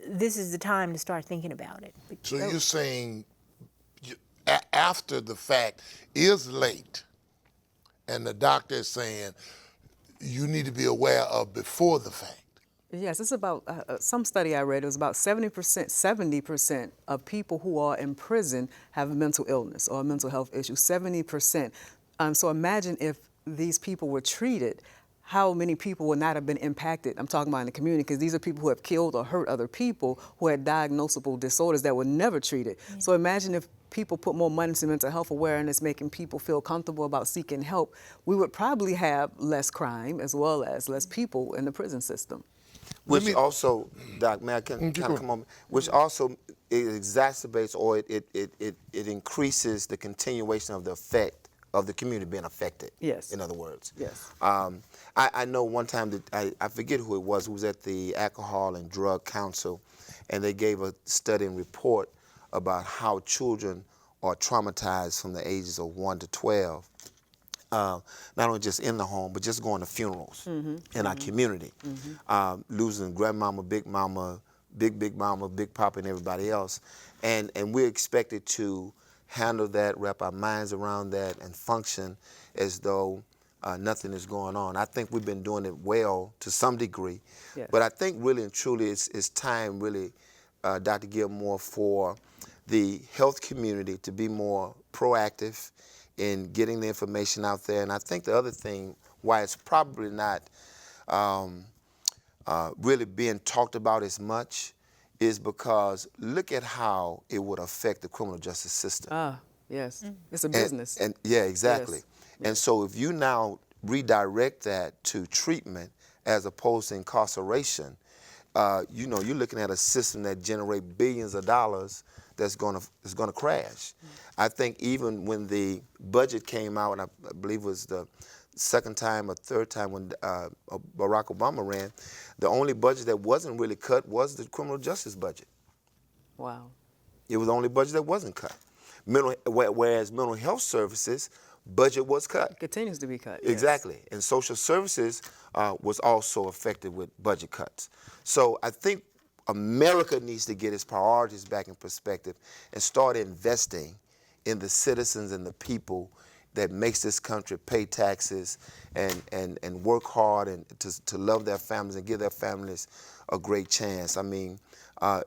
Speaker 2: this is the time to start thinking about it.
Speaker 1: So you're saying after the fact is late, and the doctor is saying you need to be aware of before the fact.
Speaker 3: Yes, it's about, some study I read, it was about 70% of people who are in prison have a mental illness or a mental health issue, 70%. So imagine if these people were treated, how many people would not have been impacted. I'm talking about in the community, because these are people who have killed or hurt other people who had diagnosable disorders that were never treated. Yeah. So imagine if people put more money into mental health awareness, making people feel comfortable about seeking help, we would probably have less crime as well as less people in the prison system.
Speaker 4: Which also, Doc, man, can come on, which also it exacerbates or it increases the continuation of the effect of the community being affected.
Speaker 3: Yes.
Speaker 4: In other words.
Speaker 3: Yes.
Speaker 4: I know one time that I forget who it was at the Alcohol and Drug Council, and they gave a study and report about how children are traumatized from the ages of 1 to 12. Not only just in the home, but just going to funerals in our community. Losing grandmama, big mama, big mama, big papa, and everybody else. And we're expected to handle that, wrap our minds around that, and function as though nothing is going on. I think we've been doing it well to some degree. Yes. But I think really and truly it's time really, Dr. Gilmore, for the health community to be more proactive in getting the information out there. And I think the other thing, why it's probably not really being talked about as much, is because look at how it would affect the criminal justice system.
Speaker 3: Ah, yes. It's a business.
Speaker 4: And yeah, exactly. Yes. And so if you now redirect that to treatment as opposed to incarceration, you're looking at a system that generates billions of dollars that's going to crash. I think even when the budget came out, and I believe it was the second time or third time when Barack Obama ran, the only budget that wasn't really cut was the criminal justice budget.
Speaker 3: Wow.
Speaker 4: It was the only budget that wasn't cut. Whereas mental health services budget was cut.
Speaker 3: It continues to be cut.
Speaker 4: Exactly.
Speaker 3: Yes.
Speaker 4: And social services was also affected with budget cuts. So I think America needs to get its priorities back in perspective and start investing in the citizens and the people that makes this country pay taxes and work hard and to love their families and give their families a great chance. I mean, I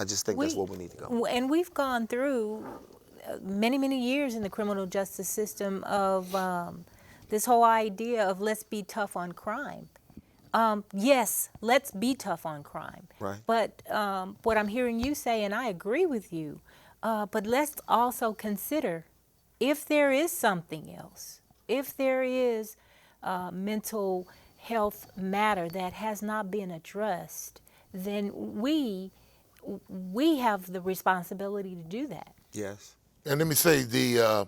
Speaker 4: just think that's where we need to go.
Speaker 2: And we've gone through many, many years in the criminal justice system of this whole idea of let's be tough on crime. Yes, let's be tough on crime.
Speaker 4: Right.
Speaker 2: But what I'm hearing you say, and I agree with you, but let's also consider if there is something else, if there is mental health matter that has not been addressed, then we have the responsibility to do that.
Speaker 4: Yes.
Speaker 1: And let me say, the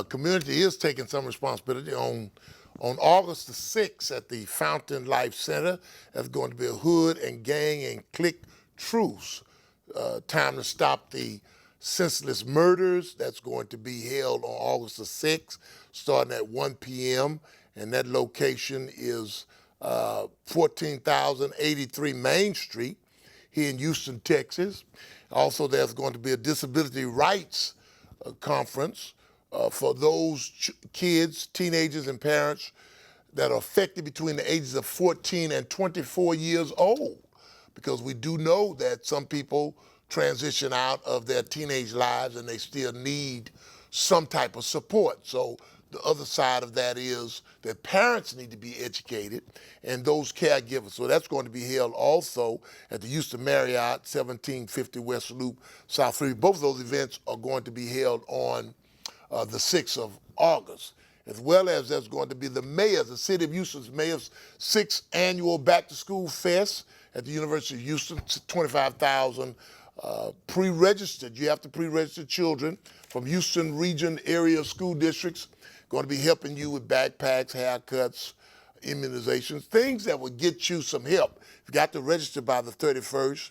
Speaker 1: community is taking some responsibility on August the 6th at the Fountain Life Center. There's going to be a hood and gang and clique truce. Time to stop the senseless murders. That's going to be held on August the 6th, starting at 1 p.m. And that location is 14,083 Main Street here in Houston, Texas. Also, there's going to be a disability rights conference for those kids, teenagers, and parents that are affected between the ages of 14 and 24 years old. Because we do know that some people transition out of their teenage lives and they still need some type of support. So the other side of that is that parents need to be educated and those caregivers. So that's going to be held also at the Houston Marriott, 1750 West Loop, South Philly. Both of those events are going to be held on the 6th of August, as well as there's going to be the City of Houston's Mayor's 6th Annual Back to School Fest at the University of Houston, 25,000 pre-registered. You have to pre-register children from Houston region area school districts, going to be helping you with backpacks, haircuts, immunizations, things that will get you some help. You got to register by the 31st,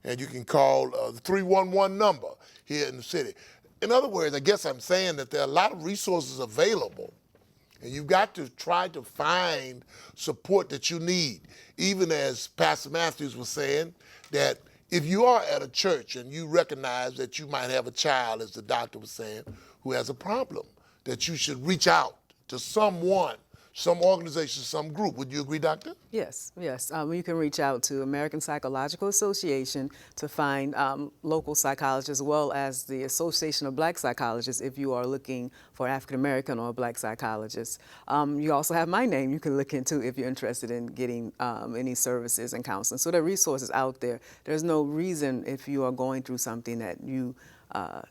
Speaker 1: and you can call the 311 number here in the city. In other words, I guess I'm saying that there are a lot of resources available, and you've got to try to find support that you need. Even as Pastor Matthews was saying, that if you are at a church and you recognize that you might have a child, as the doctor was saying, who has a problem, that you should reach out to someone, some organization, some group. Would you agree, Doctor?
Speaker 3: Yes, yes. You can reach out to American Psychological Association to find local psychologists, as well as the Association of Black Psychologists if you are looking for African American or Black psychologists. You also have my name you can look into if you're interested in getting any services and counseling. So there are resources out there. There's no reason if you are going through something that you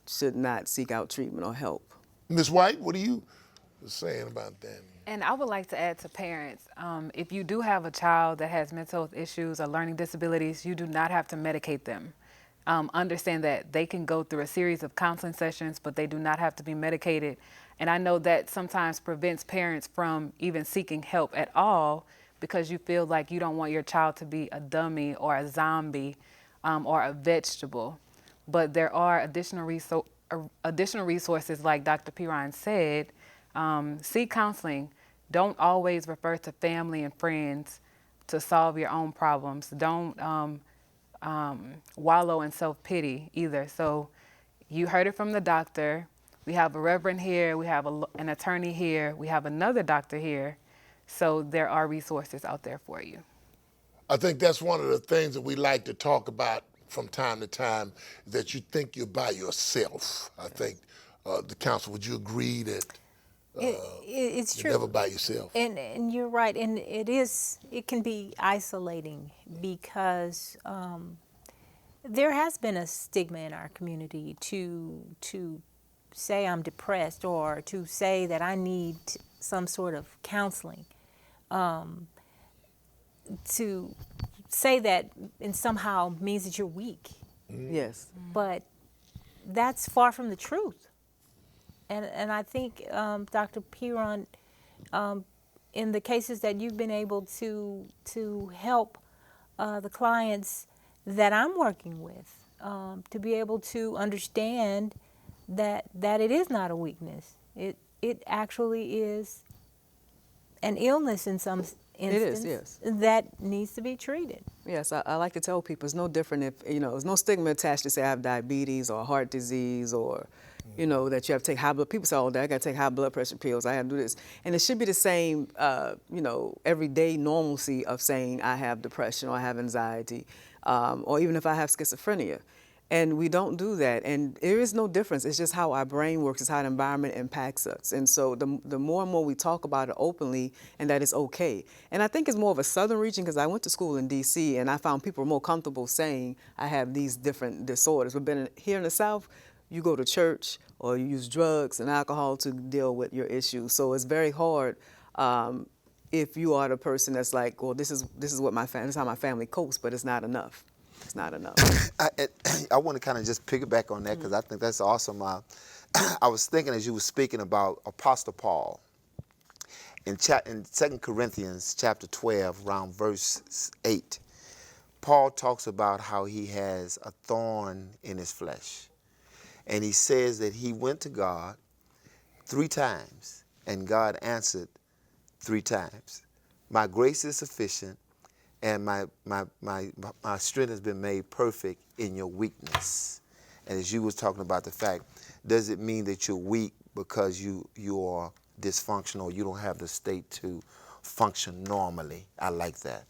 Speaker 3: should not seek out treatment or help.
Speaker 1: Ms. White, what are you saying about that?
Speaker 5: And I would like to add to parents, if you do have a child that has mental health issues or learning disabilities, you do not have to medicate them. Understand that they can go through a series of counseling sessions, but they do not have to be medicated. And I know that sometimes prevents parents from even seeking help at all because you feel like you don't want your child to be a dummy or a zombie or a vegetable. But there are additional resources, like Dr. Piron said. Seek counseling. Don't always refer to family and friends to solve your own problems. Don't wallow in self-pity either. So you heard it from the doctor. We have a reverend here. We have an attorney here. We have another doctor here. So there are resources out there for you.
Speaker 1: I think that's one of the things that we like to talk about from time to time, that you think you're by yourself. I think the counsel, would you agree that
Speaker 2: it's true.
Speaker 1: You're never by yourself?
Speaker 2: And you're right. And it can be isolating because there has been a stigma in our community to say I'm depressed or to say that I need some sort of counseling. To say that and somehow means that you're weak.
Speaker 3: Yes.
Speaker 2: But that's far from the truth. And I think, Dr. Piron, in the cases that you've been able to help the clients that I'm working with, to be able to understand that it is not a weakness. It actually is an illness in some instance.
Speaker 3: It is, yes.
Speaker 2: That needs to be treated.
Speaker 3: Yes, I like to tell people it's no different if, there's no stigma attached to say I have diabetes or heart disease or, that you have to take high blood. People say, oh, I got to take high blood pressure pills. I have to do this. And it should be the same, everyday normalcy of saying I have depression or I have anxiety, or even if I have schizophrenia. And we don't do that. And there is no difference. It's just how our brain works. It's how the environment impacts us. And so the more and more we talk about it openly, and that it's okay. And I think it's more of a southern region because I went to school in D.C. and I found people were more comfortable saying I have these different disorders. But here in the South, you go to church or you use drugs and alcohol to deal with your issues. So it's very hard if you are the person that's like, well, this is how my family copes, but it's not enough. It's not enough.
Speaker 4: I want to kind of just piggyback on that because I think that's awesome. I was thinking as you were speaking about Apostle Paul in 2 Corinthians chapter 12, around verse 8. Paul talks about how he has a thorn in his flesh. And he says that he went to God 3 times and God answered 3 times. My grace is sufficient, and my strength has been made perfect in your weakness. And as you was talking about the fact, does it mean that you're weak because you are dysfunctional, you don't have the state to function normally? I like that.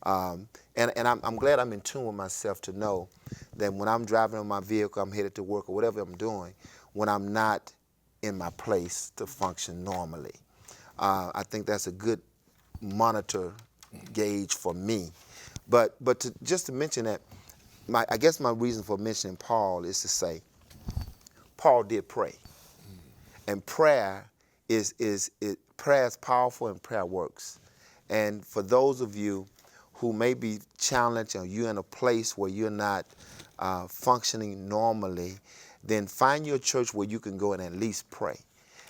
Speaker 4: And I'm glad I'm in tune with myself to know that when I'm driving on my vehicle, I'm headed to work or whatever I'm doing, when I'm not in my place to function normally. I think that's a good monitor gauge for me. But just to mention that, I guess my reason for mentioning Paul is to say, Paul did pray. And prayer is powerful and prayer works. And for those of you who may be challenged or you're in a place where you're not functioning normally, then find your church where you can go and at least pray.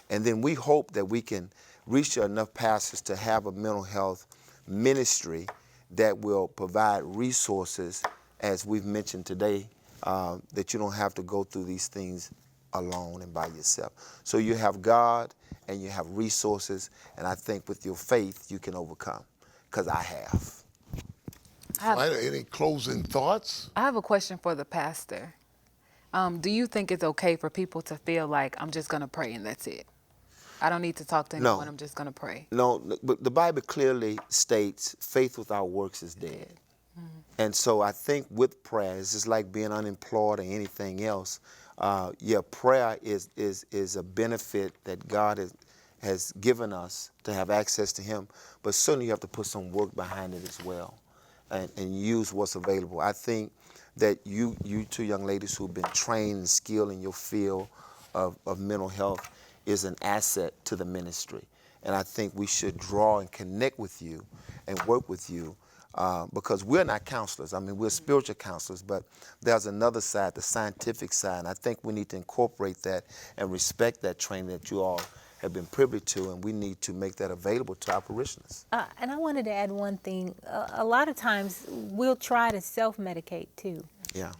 Speaker 4: And then we hope that we can reach enough pastors to have a mental health ministry that will provide resources, as we've mentioned today, that you don't have to go through these things alone and by yourself. So you have God and you have resources, and I think with your faith you can overcome, because I have.
Speaker 1: Any closing thoughts?
Speaker 5: I have a question for the pastor. Do you think it's okay for people to feel like I'm just going to pray and that's it? I don't need to talk to anyone, I'm just going to pray.
Speaker 4: No, but the Bible clearly states faith without works is dead. And so I think with prayer, it's just like being unemployed or anything else. Prayer is a benefit that God has given us to have access to Him, but certainly you have to put some work behind it as well and use what's available. I think that you two young ladies who've been trained and skilled in your field of mental health is an asset to the ministry. And I think we should draw and connect with you and work with you because we're not counselors. I mean, we're spiritual counselors, but there's another side, the scientific side. And I think we need to incorporate that and respect that training that you all have been privy to, and we need to make that available to our parishioners.
Speaker 2: And I wanted to add one thing. A lot of times we'll try to self-medicate too.
Speaker 4: Yeah.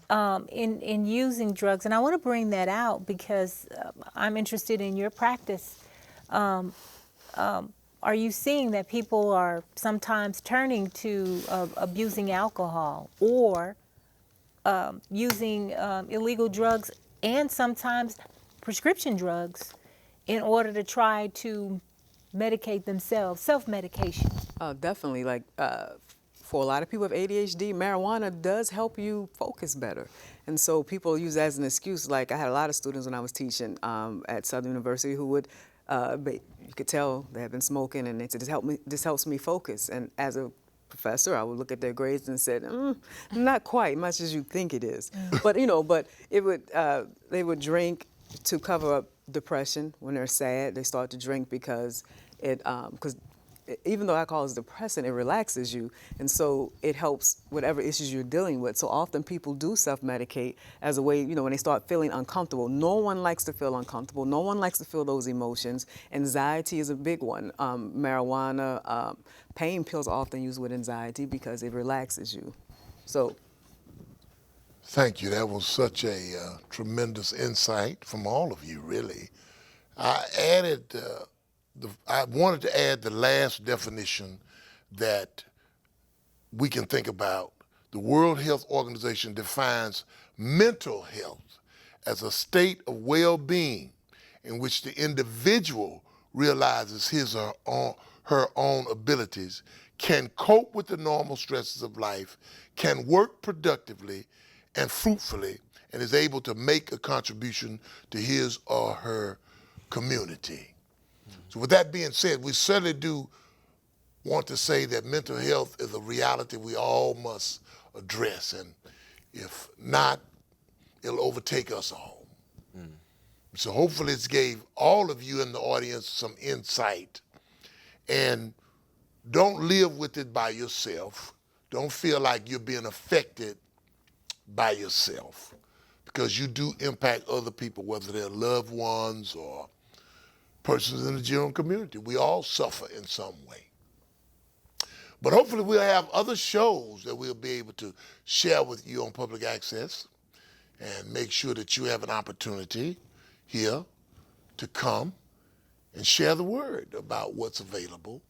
Speaker 2: In using drugs, and I want to bring that out because I'm interested in your practice. Are you seeing that people are sometimes turning to abusing alcohol or using illegal drugs and sometimes prescription drugs in order to try to medicate themselves, self-medication?
Speaker 3: Definitely. Like for a lot of people with ADHD, marijuana does help you focus better. And so people use that as an excuse. Like I had a lot of students when I was teaching at Southern University who would, you could tell they had been smoking, and they said, this helps me focus. And as a professor, I would look at their grades and said, not quite much as you think it is. But but it would they would drink to cover up depression when they're sad. They start to drink because even though alcohol is depressant, it relaxes you, and so it helps whatever issues you're dealing with. So often people do self-medicate as a way, when they start feeling uncomfortable. No one likes to feel uncomfortable. No one likes to feel those emotions. Anxiety is a big one. Marijuana, pain pills are often used with anxiety because it relaxes you. So.
Speaker 1: Thank you. That was such a tremendous insight from all of you, really. I wanted to add the last definition that we can think about. The World Health Organization defines mental health as a state of well-being in which the individual realizes his or her own abilities, can cope with the normal stresses of life, can work productively and fruitfully, and is able to make a contribution to his or her community. So with that being said, we certainly do want to say that mental health is a reality we all must address, and if not, it'll overtake us all. So hopefully it's gave all of you in the audience some insight. And don't live with it by yourself. Don't feel like you're being affected by yourself, because you do impact other people, whether they're loved ones or persons in the general community. We all suffer in some way. But hopefully we'll have other shows that we'll be able to share with you on public access, and make sure that you have an opportunity here to come and share the word about what's available,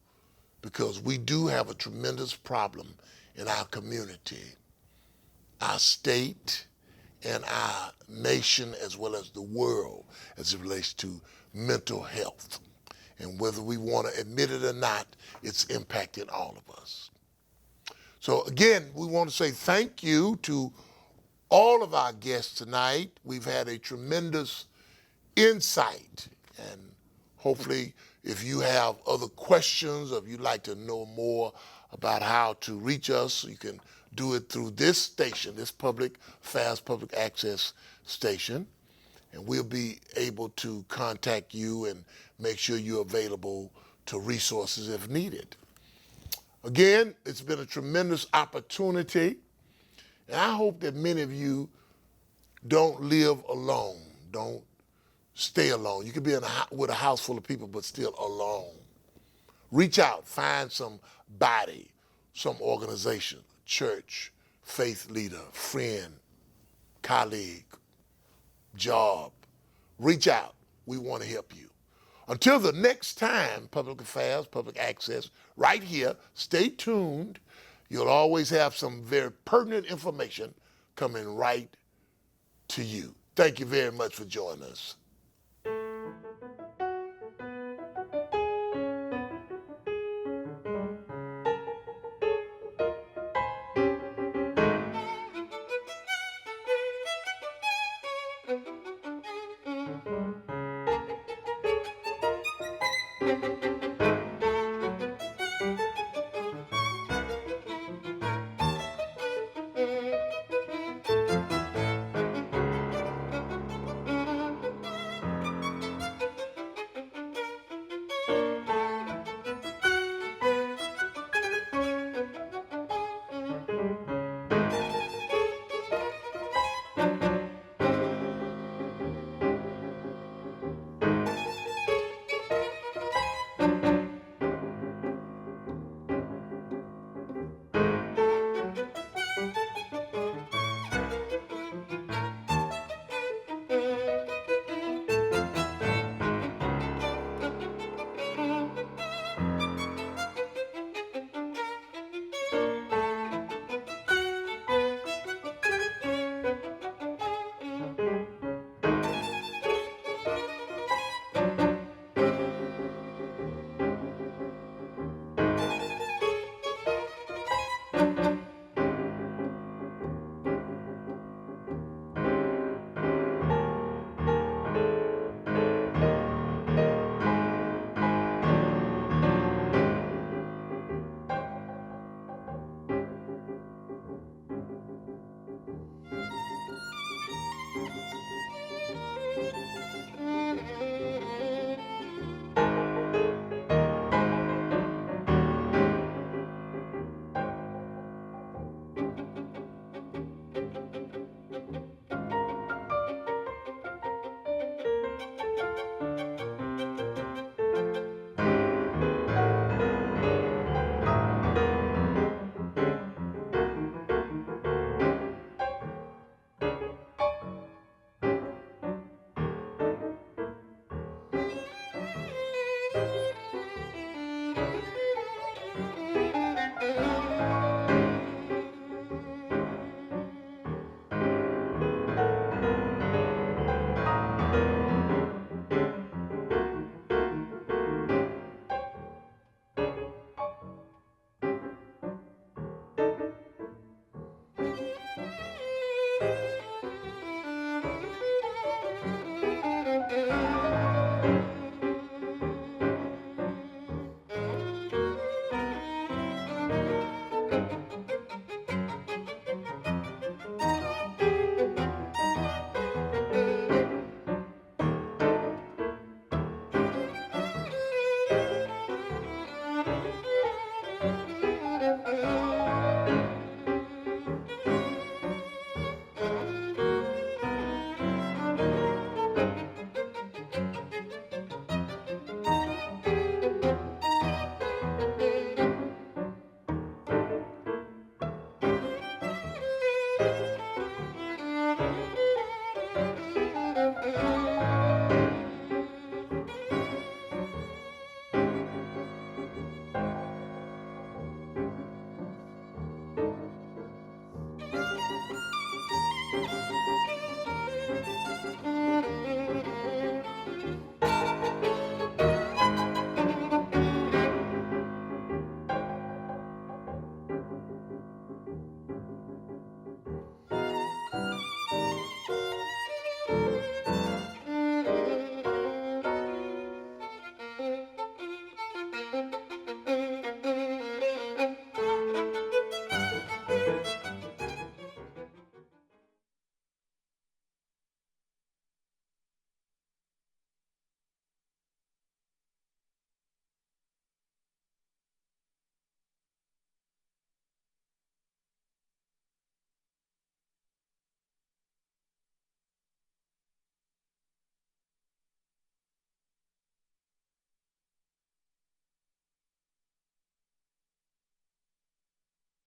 Speaker 1: because we do have a tremendous problem in our community, our state, and our nation, as well as the world, as it relates to mental health. And whether we want to admit it or not, it's impacting all of us. So again, we want to say thank you to all of our guests tonight. We've had a tremendous insight And hopefully, if you have other questions or if you'd like to know more about how to reach us, you can do it through this station, this public affairs, public access station. And we'll be able to contact you and make sure you're available to resources if needed. Again, it's been a tremendous opportunity, and I hope that many of you don't live alone, don't stay alone. You could be with a house full of people, but still alone. Reach out, find somebody, some organization, church, faith leader, friend, colleague, job. Reach out. We want to help you. Until the next time, Public Affairs, Public Access, right here, stay tuned. You'll always have some very pertinent information coming right to you. Thank you very much for joining us.